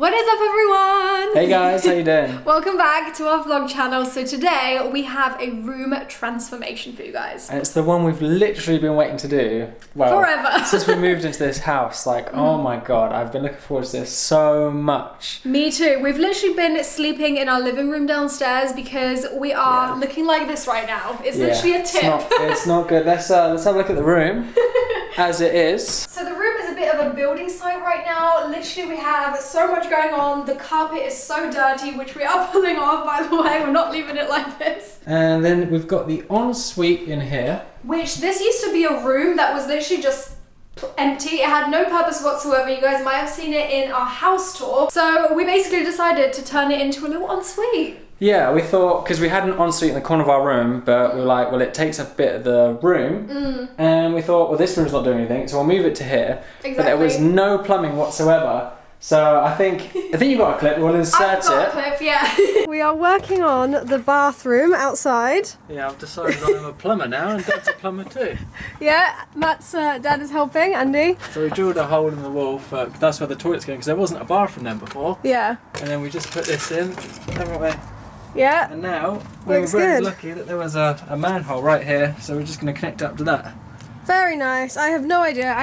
What is up, everyone? Hey guys, how you doing? Welcome back to our vlog channel. So today we have a room transformation for you guys. And it's the one we've literally been waiting to do. Well, forever. Since we moved into this house, oh my god, I've been looking forward to this so much. Me too. We've literally been sleeping in our living room downstairs because we are looking like this right now. It's literally a tip. It's not good. Let's have a look at the room as it is. So the room is a bit of a building site right now. Literally we have so much going on. The carpet is so dirty, which we are pulling off, by the way. We're not leaving it like this. And then we've got the ensuite in here. Which this used to be a room that was literally just empty. It had no purpose whatsoever. You guys might have seen it in our house tour. So we basically decided to turn it into a little ensuite. Yeah, we thought, because we had an ensuite in the corner of our room, but we were like, well, it takes a bit of the room. And we thought, well, this room's not doing anything, so we'll move it to here. Exactly. But there was no plumbing whatsoever. So I think you've got a clip, we'll insert I've got a clip, yeah. We are working on the bathroom outside. Yeah, I've decided I'm a plumber now, and Dad's a plumber too. Yeah, Matt's dad is helping, Andy. So we drilled a hole in the wall, that's where the toilet's going, because there wasn't a bathroom there before. Yeah. And then we just put this in, haven't we? Yeah. And now, we were very lucky that there was a manhole right here, so we're just going to connect up to that. Very nice. I have no idea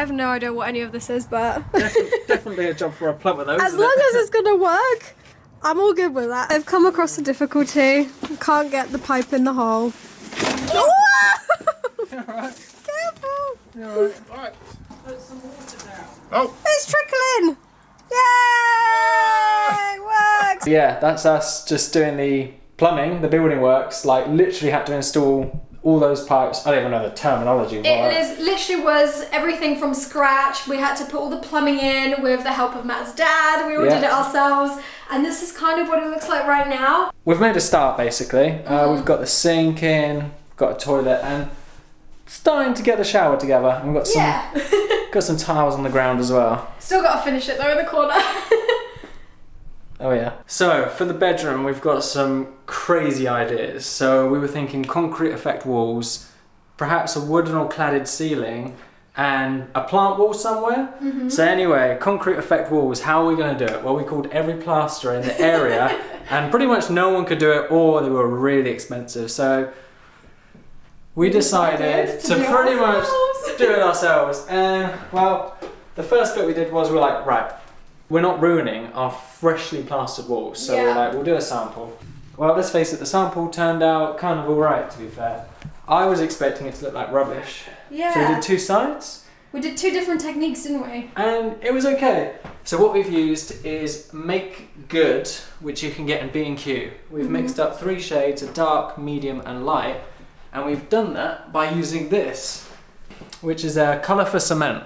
what any of this is, but... Definitely a job for a plumber though, as long as it's gonna work, I'm all good with that. I've come across a difficulty. Can't get the pipe in the hole. Alright. Careful! Alright, put some water down. Oh! It's trickling! Yay! It works! Yeah, that's us just doing the plumbing, the building works, like literally had to install all those pipes. I don't even know the terminology. It literally was everything from scratch. We had to put all the plumbing in with the help of Matt's dad. We all did it ourselves. And this is kind of what it looks like right now. We've made a start basically. We've got the sink in, got a toilet, and starting to get the shower together. And we've got some, got some tiles on the ground as well. Still got to finish it though in the corner. Oh yeah. So for the bedroom, we've got some crazy ideas. So we were thinking concrete effect walls, perhaps a wooden or cladded ceiling, and a plant wall somewhere. So anyway, concrete effect walls, how are we going to do it? Well, we called every plasterer in the area and pretty much no one could do it, or they were really expensive. So we decided to pretty much do it ourselves. And well, the first bit we did was we're like, right, we're not ruining our freshly plastered walls, so we're like, we'll do a sample. Well, let's face it, the sample turned out kind of alright, to be fair. I was expecting it to look like rubbish. Yeah. So we did two sides. We did two different techniques, didn't we? And it was okay. So what we've used is Make Good, which you can get in B&Q. We've mixed up 3 shades of dark, medium and light, and we've done that by using this, which is a colour for cement.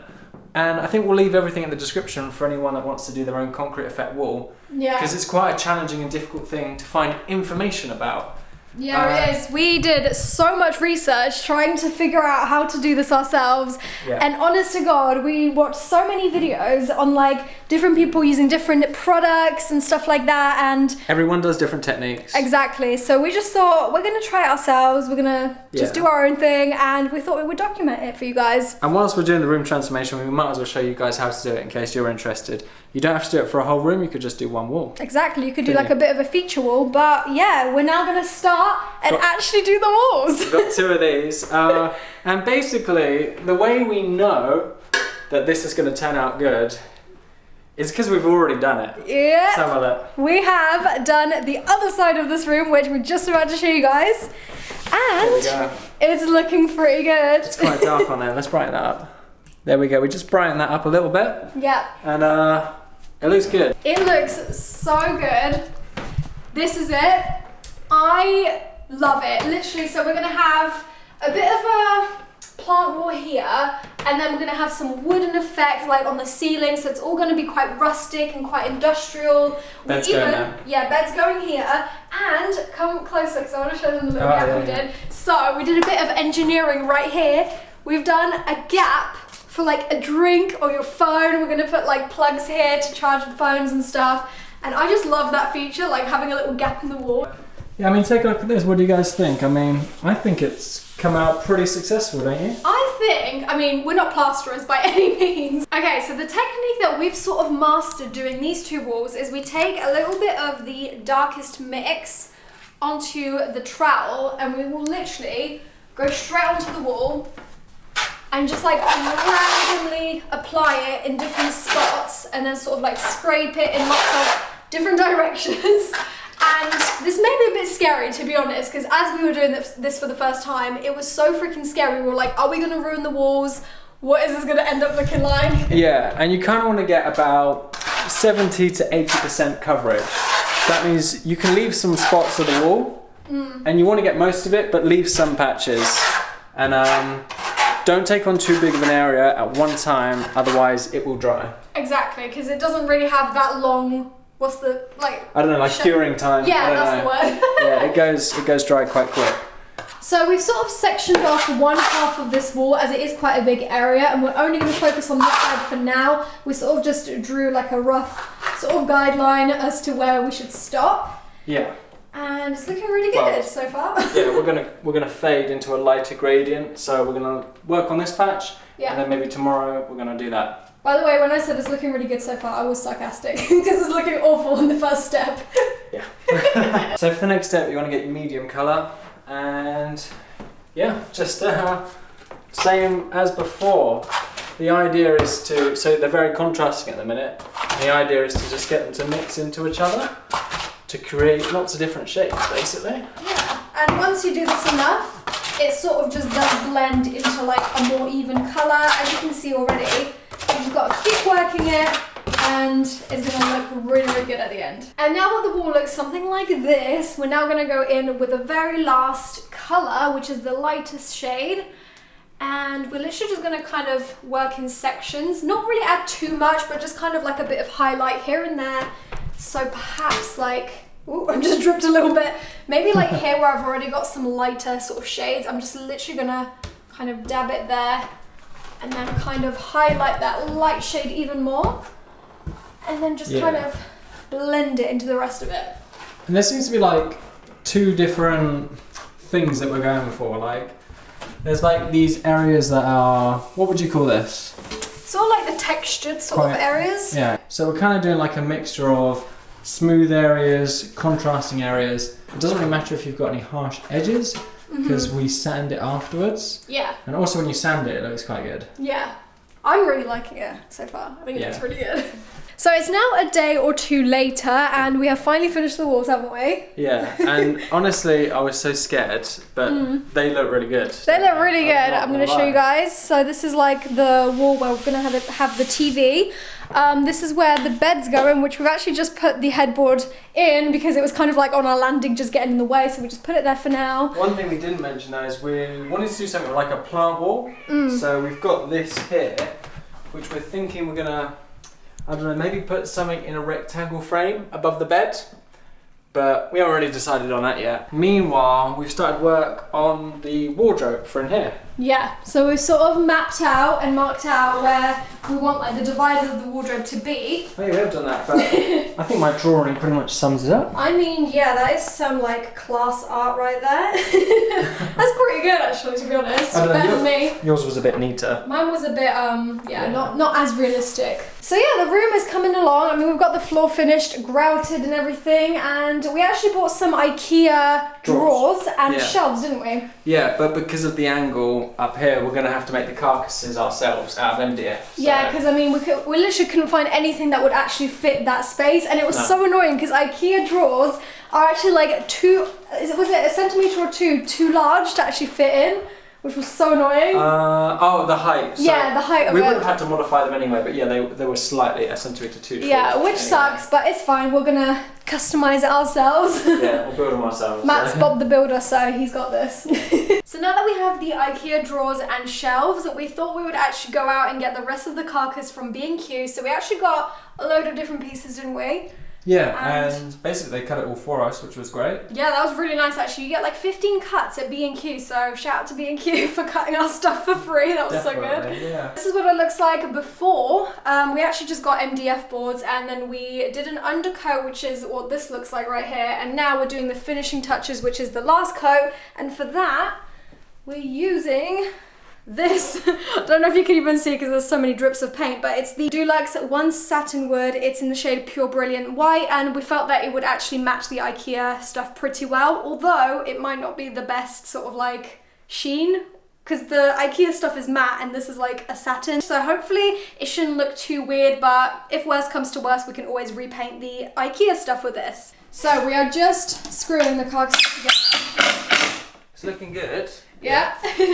And I think we'll leave everything in the description for anyone that wants to do their own concrete effect wall. Yeah. Because it's quite a challenging and difficult thing to find information about. Yeah, it is. We did so much research trying to figure out how to do this ourselves. Yeah. And honest to God, we watched so many videos on like different people using different products and stuff like that, and everyone does different techniques. Exactly. So we just thought we're gonna try it ourselves. We're gonna just do our own thing, and we thought we would document it for you guys. And whilst we're doing the room transformation, we might as well show you guys how to do it in case you're interested. You don't have to do it for a whole room, you could just do one wall. Exactly, you could do like a bit of a feature wall, but yeah, we're now gonna start and actually do the walls. We've got 2 of these, and basically, the way we know that this is gonna turn out good is because we've already done it. Yeah. Let's have a look. We have done the other side of this room, which we're just about to show you guys, and it's looking pretty good. It's quite dark on there, let's brighten that up. There we go, we just brighten that up a little bit. Yeah. And it looks good. It looks so good. This is it. I love it, literally. So we're gonna have a bit of a plant wall here, and then we're gonna have some wooden effect like on the ceiling, so it's all gonna be quite rustic and quite industrial. Bed's going there. Yeah, bed's going here, and come closer because I want to show them the little gap we did. So we did a bit of engineering right here. We've done a gap for like a drink or your phone. We're gonna put like plugs here to charge the phones and stuff, and I just love that feature, like having a little gap in the wall. Yeah, I mean, take a look at this. What do you guys think? I mean, I think it's come out pretty successful, don't you? I mean, we're not plasterers by any means. Okay, so the technique that we've sort of mastered doing these two walls is we take a little bit of the darkest mix onto the trowel, and we will literally go straight onto the wall and just like randomly apply it in different spots, and then sort of like scrape it in lots of different directions. And this may be a bit scary, to be honest, because as we were doing this for the first time, it was so freaking scary. We were like, are we going to ruin the walls? What is this going to end up looking like? Yeah, and you kind of want to get about 70 to 80% coverage. That means you can leave some spots of the wall, and you want to get most of it, but leave some patches. And don't take on too big of an area at one time, otherwise it will dry. Exactly, because it doesn't really have that long... What's the, like... I don't know, like curing time. Yeah, that's the word. Yeah, it goes dry quite quick. So we've sort of sectioned off one half of this wall, as it is quite a big area, and we're only going to focus on this side for now. We sort of just drew like a rough sort of guideline as to where we should stop. Yeah. And it's looking really good so far. Yeah, we're gonna fade into a lighter gradient, so we're gonna work on this patch, and then maybe tomorrow we're gonna do that. By the way, when I said it's looking really good so far, I was sarcastic because it's looking awful in the first step. Yeah. So for the next step, you want to get your medium colour, and yeah, just same as before. The idea is to, so they're very contrasting at the minute. The idea is to just get them to mix into each other to create lots of different shapes, basically. Yeah, and once you do this enough, it sort of just does blend into like a more even colour, as you can see already. You've got to keep working it, and it's going to look really, really good at the end. And now that the wall looks something like this, we're now going to go in with the very last colour, which is the lightest shade. And we're literally just going to kind of work in sections, not really add too much, but just kind of like a bit of highlight here and there. So perhaps like, ooh, I've just dripped a little bit. Maybe like here where I've already got some lighter sort of shades, I'm just literally going to kind of dab it there. And then kind of highlight that light shade even more. And then just kind of blend it into the rest of it. And there seems to be like two different things that we're going for. Like, there's like these areas that are, what would you call this? Sort of like the textured sort of areas. Yeah, so we're kind of doing like a mixture of smooth areas, contrasting areas. It doesn't really matter if you've got any harsh edges, because we sand it afterwards. Yeah. And also when you sand it, it looks quite good. Yeah. I'm really liking it so far. I think it looks really good. So it's now a day or two later, and we have finally finished the walls, haven't we? Yeah, and honestly, I was so scared, but they look really good. They look really good. I'm going to show you guys. So this is like the wall where we're going to have the TV. This is where the bed's going, which we've actually just put the headboard in because it was kind of like on our landing just getting in the way, so we just put it there for now. One thing we didn't mention though is we wanted to do something like a plant wall. So we've got this here, which we're thinking we're gonna, I don't know, maybe put something in a rectangle frame above the bed, but we haven't really decided on that yet. Meanwhile, we've started work on the wardrobe for in here. Yeah, so we've sort of mapped out and marked out where we want like the divider of the wardrobe to be. Oh yeah, we have done that, but I think my drawing pretty much sums it up. I mean, yeah, that is some like class art right there. That's pretty good actually, to be honest. Better than me. Yours was a bit neater. Mine was a bit, not as realistic. So yeah, the room is coming along. I mean, we've got the floor finished, grouted and everything, and we actually bought some IKEA drawers and shelves, didn't we? Yeah, but because of the angle up here, we're going to have to make the carcasses ourselves out of MDF. So. Yeah, because I mean, we literally couldn't find anything that would actually fit that space, and it was so annoying because IKEA drawers are actually like was it a centimetre or two too large to actually fit in, which was so annoying. The height. So yeah, the height of it. We would have had to modify them anyway, but yeah, they were slightly a centimetre too short. Yeah, which sucks, but it's fine. We're gonna customise it ourselves. Yeah, we'll build them ourselves. Matt's Bob the Builder, so he's got this. So now that we have the IKEA drawers and shelves, we thought we would actually go out and get the rest of the carcass from B&Q. So we actually got a load of different pieces, didn't we? Yeah, and basically they cut it all for us, which was great. Yeah, that was really nice actually. You get like 15 cuts at B&Q, so shout out to B&Q for cutting our stuff for free. That was Definitely, so good. Yeah. This is what it looks like before. We actually just got MDF boards and then we did an undercoat, which is what this looks like right here. And now we're doing the finishing touches, which is the last coat. And for that, we're using this. I don't know if you can even see because there's so many drips of paint, but it's the Dulux 1 Satin Wood. It's in the shade Pure Brilliant White, and we felt that it would actually match the IKEA stuff pretty well, although it might not be the best sort of like sheen, because the IKEA stuff is matte and this is like a satin. So hopefully it shouldn't look too weird, but if worse comes to worse, we can always repaint the IKEA stuff with this. So we are just screwing the carcass together. It's looking good. Yeah,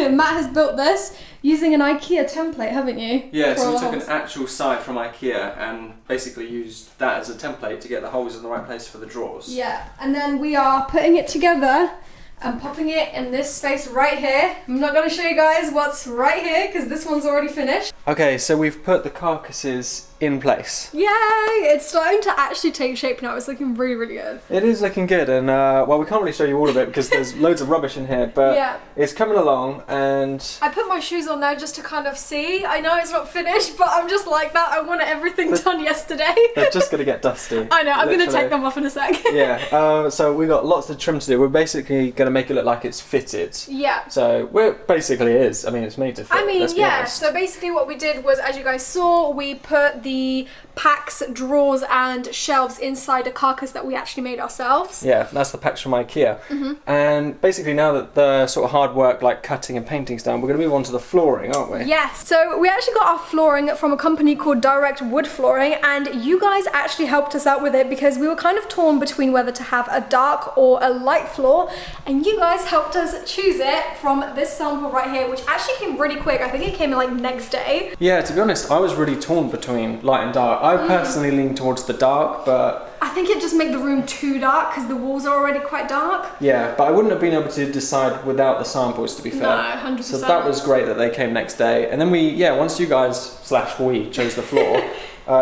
Matt has built this using an IKEA template, haven't you? Yeah, so we took an actual side from IKEA and basically used that as a template to get the holes in the right place for the drawers. Yeah, and then we are putting it together and popping it in this space right here. I'm not going to show you guys what's right here because this one's already finished. Okay, so we've put the carcasses in place. Yay! It's starting to actually take shape now. It's looking really, really good. It is looking good, and well, we can't really show you all of it because there's loads of rubbish in here, but yeah, it's coming along. And I put my shoes on there just to kind of see. I know it's not finished, but I'm just like that. I wanted everything done yesterday. They're just going to get dusty. I know, I'm going to take them off in a sec. Yeah, so we got lots of trim to do. We're basically going to make it look like it's fitted. Yeah. So it basically is. I mean, it's made to fit. I mean, let's be yeah, honest. so basically what we did was, as you guys saw, we put the packs, drawers and shelves inside a carcass that we actually made ourselves. Yeah, that's the packs from IKEA. And basically now that the sort of hard work like cutting and painting's done, we're going to move on to the flooring, aren't we? Yes, so we actually got our flooring from a company called Direct Wood Flooring, and you guys actually helped us out with it because we were kind of torn between whether to have a dark or a light floor, and you guys helped us choose it from this sample right here, which actually came really quick. I think it came in like next day. Yeah, to be honest, I was really torn between light and dark. I personally lean towards the dark, but I think it just made the room too dark because the walls are already quite dark. yeah, but I wouldn't have been able to decide without the samples, to be fair. No, 100%. So that was great that they came next day. And then once you guys / we chose the floor,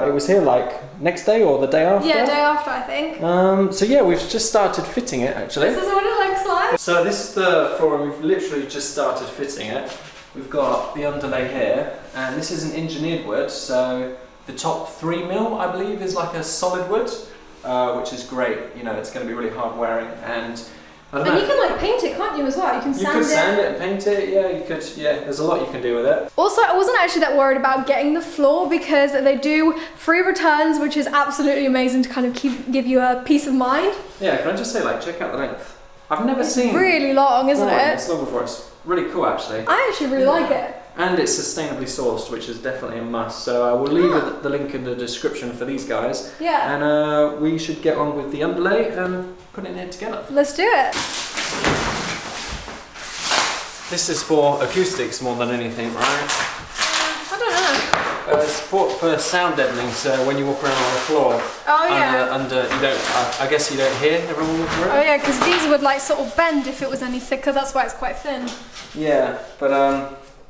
it was here like next day or the day after? Yeah, day after, I think. So yeah, we've just started fitting it actually. This is what it looks like. So this is the floor and we've literally just started fitting it. We've got the underlay here, and this is an engineered wood, so the top 3mm, I believe, is like a solid wood, which is great. You know, it's going to be really hard wearing, and I don't know. And you can like paint it, can't you, as well? You can sand it. You could sand it and paint it, yeah, you could, yeah, there's a lot you can do with it. Also, I wasn't actually that worried about getting the floor because they do free returns, which is absolutely amazing to kind of give you a peace of mind. Yeah, can I just say, like, check out the length. I've never seen really long, isn't it? It's long before. It's really cool, actually. I actually really like it. And it's sustainably sourced, which is definitely a must. So I will leave the link in the description for these guys. Yeah. And we should get on with the underlay and put it in together. Let's do it. This is for acoustics more than anything, right? I don't know. Support for sound deadening, so when you walk around on the floor, oh yeah, you don't. I guess you don't hear everyone walking around. Oh yeah, because these would like sort of bend if it was any thicker. That's why it's quite thin. Yeah, but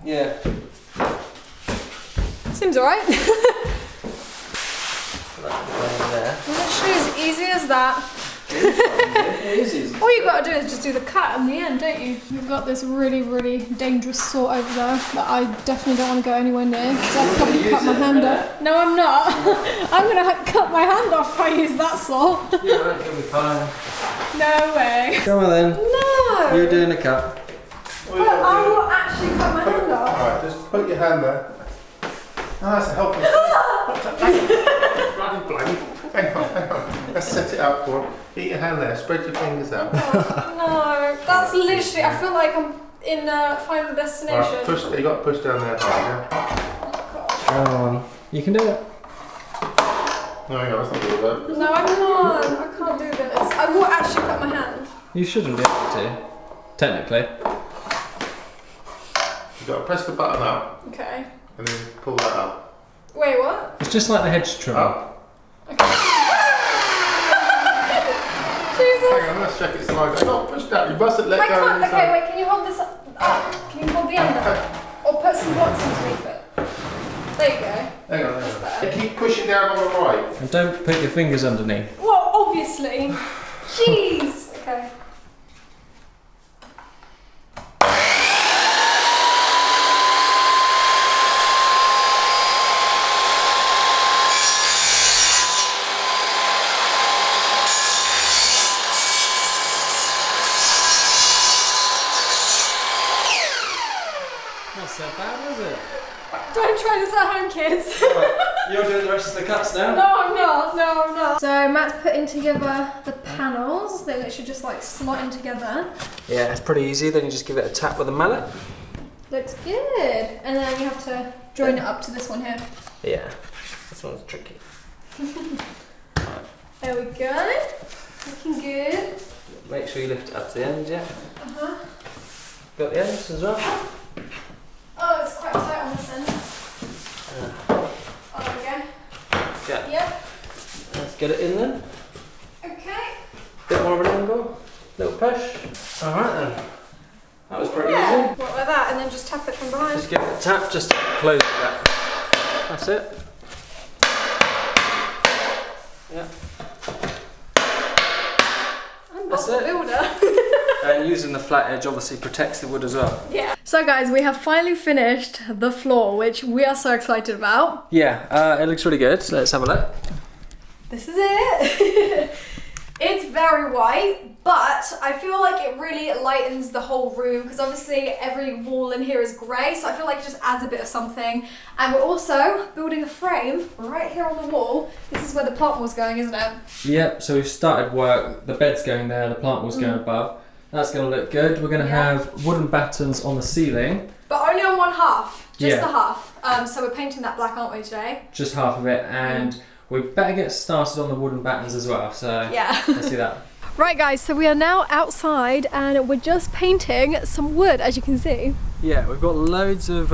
yeah. Seems alright. There. Literally as easy as that. It is easy. All you got to do is just do the cut in the end, don't you? We've got this really, really dangerous saw over there that I definitely don't want to go anywhere near because I'll probably cut my hand off. No, I'm not. I'm going to cut my hand off if I use that saw. Yeah, right, you'll be fine. No way. Come on then. No. You're doing a cut. But I will actually cut my hand off. Alright, just put your hand there. Oh, that's a helpful. Bloody blank. Hang on. Let's set it up for him. Get your hand there, spread your fingers out. Oh, no, that's literally, I feel like I'm in Final Destination. Right, push, you got to push down there hard, yeah? Come on. You can do it. No, hang on, that's not good, though. No, I'm not. I can't do this. I will actually cut my hand. You shouldn't be able to, technically. You've got to press the button up Okay. and then pull that up. Wait, what? It's just like the hedge trimmer. Up. Okay. Hang on, let's check it slides. Not push down, you mustn't let I go can't. of Okay, wait, can you hold this up? Can you hold the under? Or put some blocks underneath it? There you go. Hang on. Keep pushing down on the right. And don't put your fingers underneath. What? obviously. Jeez. Okay. Not so bad, was it? Don't try this at home, kids. You're doing the rest of the cuts now? No, I'm not. No, I'm not. So Matt's putting together the panels. They literally just like slot in together. Yeah, it's pretty easy. Then you just give it a tap with a mallet. Looks good. And then you have to join it up to this one here. Yeah, this one's tricky. There we go. Looking good. Make sure you lift it up to the end, yeah. Uh-huh. Got the ends as well. Oh, it's quite tight on this end. Oh, there we go. Yeah. Yep. Let's get it in then. Okay. Bit more of an angle. Little push. Alright then. That was pretty Yeah. easy. What like that, and then just tap it from behind. Just give it a tap, just close it back. That's it. Yeah. I'm That's not a it. builder. And using the flat edge obviously protects the wood as well. Yeah. So guys, we have finally finished the floor, which we are so excited about. Yeah, it looks really good. So let's have a look. This is it. It's very white, but I feel like it really lightens the whole room because obviously every wall in here is grey, so I feel like it just adds a bit of something. And we're also building a frame right here on the wall. This is where the plant wall's going, isn't it? Yep, so we've started work. The bed's going there, the plant wall's going above. That's going to look good. We're going to have wooden battens on the ceiling. But only on one half, just Yeah. the half. So we're painting that black, aren't we, today? Just half of it, and we better get started on the wooden battens as well. So Yeah. let's do that. Right guys, so we are now outside and we're just painting some wood, as you can see. Yeah, we've got loads of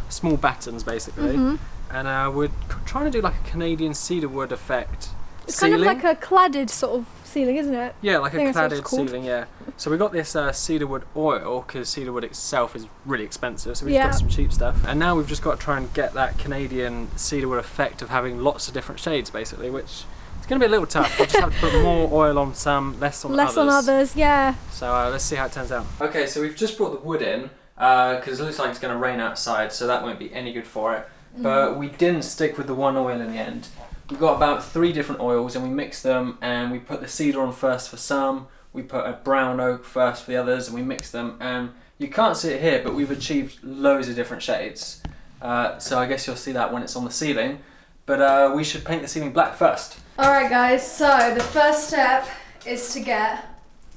small battens basically, and we're trying to do like a Canadian cedar wood effect. It's ceiling. kind of like a cladded sort of ceiling, isn't it? Yeah, like a I think that's what cladded it's called. ceiling, yeah. So we got this cedar wood oil, because cedar wood itself is really expensive, so we've Yeah. got some cheap stuff. And now we've just got to try and get that Canadian cedar wood effect of having lots of different shades basically, which is going to be a little tough. We'll just have to put more oil on some, less on others. Less on others, yeah. So let's see how it turns out. Okay, so we've just brought the wood in, because it looks like it's going to rain outside, so that won't be any good for it. But we didn't stick with the one oil in the end. We've got about 3 different oils and we mix them, and we put the cedar on first for some, we put a brown oak first for the others, and we mix them, and you can't see it here, but we've achieved loads of different shades. So I guess you'll see that when it's on the ceiling, but we should paint the ceiling black first. Alright guys, so the first step is to get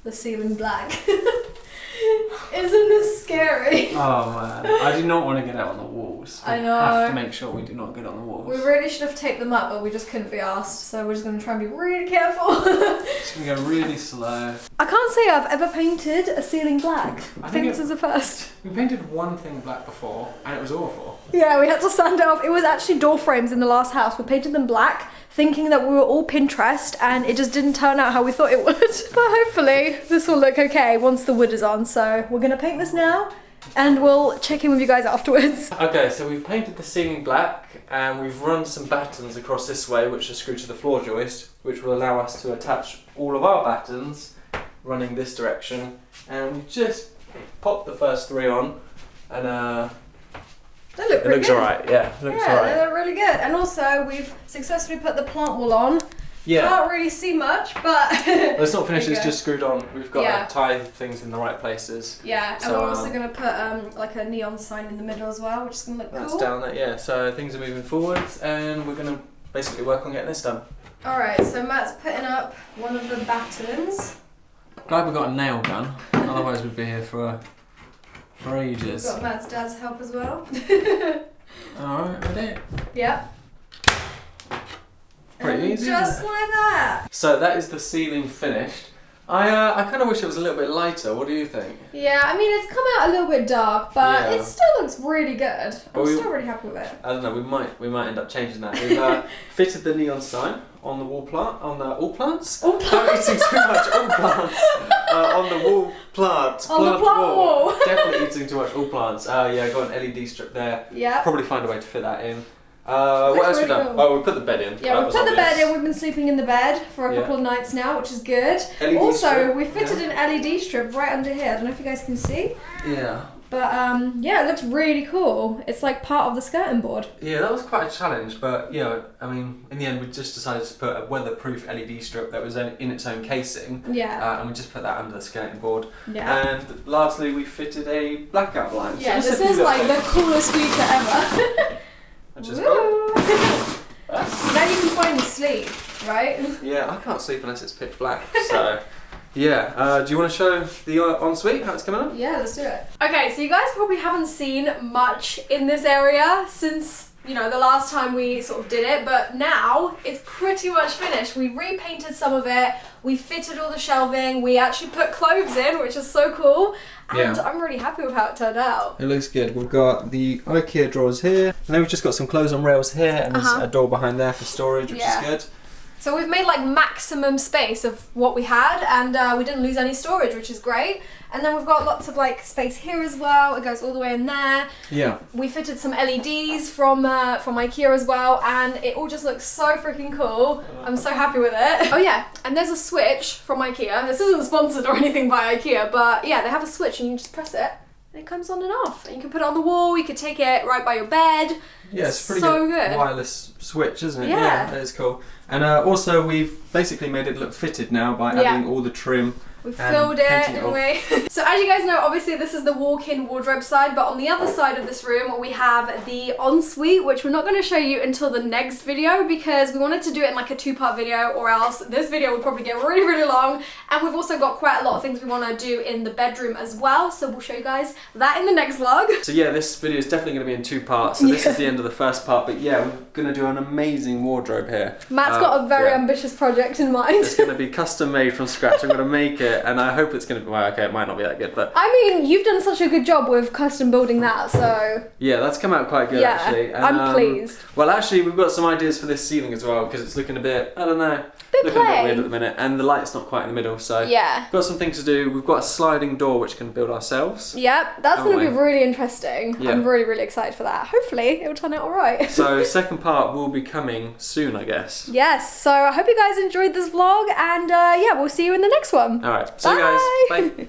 the ceiling black. Isn't this scary? Oh man, I do not want to get it on the walls. I We know. have to make sure we do not get it on the walls. We really should have taped them up, but we just couldn't be asked, so we're just going to try and be really careful. Just gonna go really slow. I can't say I've ever painted a ceiling black. I think this is a first. We painted one thing black before, and it was awful. Yeah, we had to sand it off. It was actually door frames in the last house. We painted them black, thinking that we were all Pinterest, and it just didn't turn out how we thought it would. But hopefully this will look okay once the wood is on. So we're gonna paint this now, and we'll check in with you guys afterwards. Okay, so we've painted the ceiling black, and we've run some battens across this way, which are screwed to the floor joist, which will allow us to attach all of our battens running this direction. And we just popped the first 3 on, and They look it pretty looks good. alright. Yeah, it looks Yeah, alright. they look really good. And also we've successfully put the plant wall on. Yeah. Can't really see much, but Well, it's not finished, There you it's go. just screwed on. We've got Yeah. to tie things in the right places. yeah. And So, we're also gonna put like a neon sign in the middle as well, which is gonna look That's cool. down there, yeah. So things are moving forwards, and we're going to basically work on getting this done. All right, so Matt's putting up one of the battens. Glad we got a nail gun, otherwise we'd be here for ages. Got Matt's dad's help as well. Alright, ready? Yep. Pretty And easy, just isn't it? like that. So that is the ceiling finished. I kind of wish it was a little bit lighter. What do you think? Yeah, I mean it's come out a little bit dark, but Yeah. it still looks really good. But I'm we- still really happy with it. I don't know. We might end up changing that. We've fitted the neon sign on the wall plant on the AllPlants. Don't eating too much AllPlants on the wall plant. On the plant wall. Definitely eating too much AllPlants. Yeah, got an LED strip there. Yeah. Probably find a way to fit that in. What else really we done? cool. Oh, we put the bed in. Yeah, That we was put the obvious. bed in. We've been sleeping in the bed for a couple of nights now, which is good. LED also, strip. we fitted an LED strip right under here. I don't know if you guys can see. Yeah. But yeah, it looks really cool. It's like part of the skirting board. Yeah, that was quite a challenge, but I mean, in the end, we just decided to put a weatherproof LED strip that was in its own casing. Yeah. And we just put that under the skirting board. Yeah. And lastly, we fitted a blackout blind. Yeah, So this is like the coolest feature ever. Which is cool. Now you can finally sleep, right? Yeah, I can't sleep unless it's pitch black. So, yeah. Do you want to show the ensuite, how it's coming on? Yeah, let's do it. Okay, so you guys probably haven't seen much in this area since, the last time we sort of did it, but now it's pretty much finished. We repainted some of it, we fitted all the shelving, we actually put clothes in, which is so cool, and I'm really happy with how it turned out. It looks good. We've got the IKEA drawers here, and then we've just got some clothes on rails here, and there's a door behind there for storage, which is good. So we've made like maximum space of what we had, and we didn't lose any storage, which is great. And then we've got lots of like space here as well. It goes all the way in there. Yeah. We fitted some LEDs from IKEA as well, and it all just looks so freaking cool. I'm so happy with it. Oh yeah, and there's a switch from IKEA. This isn't sponsored or anything by IKEA, but yeah, they have a switch and you just press it. It comes on and off, and you can put it on the wall. You could take it right by your bed. Yeah, it's pretty good. Wireless switch, isn't it? Yeah, that is cool. And also, we've basically made it look fitted now by adding all the trim. We filled it, didn't we? So as you guys know, obviously this is the walk-in wardrobe side, but on the other side of this room we have the ensuite, which we're not going to show you until the next video because we wanted to do it in like a two-part video, or else this video would probably get really, really long. And we've also got quite a lot of things we want to do in the bedroom as well, so we'll show you guys that in the next vlog. So yeah, this video is definitely going to be in two parts. So this is the end of the first part, but yeah, we're going to do an amazing wardrobe here. Matt's got a very ambitious project in mind. It's going to be custom made from scratch. I'm going to make it, and I hope it's going to be, well, okay, it might not be that good, but... I mean, you've done such a good job with custom building that, so... Yeah, that's come out quite good, actually. And, I'm pleased. Well, actually, we've got some ideas for this ceiling as well, because it's looking a bit, I don't know, looking a bit weird at the minute, and the light's not quite in the middle, so... Yeah. We've got some things to do. We've got a sliding door which can build ourselves. Yep, that's going to be really interesting. Yeah. I'm really, really excited for that. Hopefully, it will turn out alright. So, second part will be coming soon, I guess. Yes, so I hope you guys enjoyed this vlog, and yeah, we'll see you in the next one. Alright, see you guys. Bye.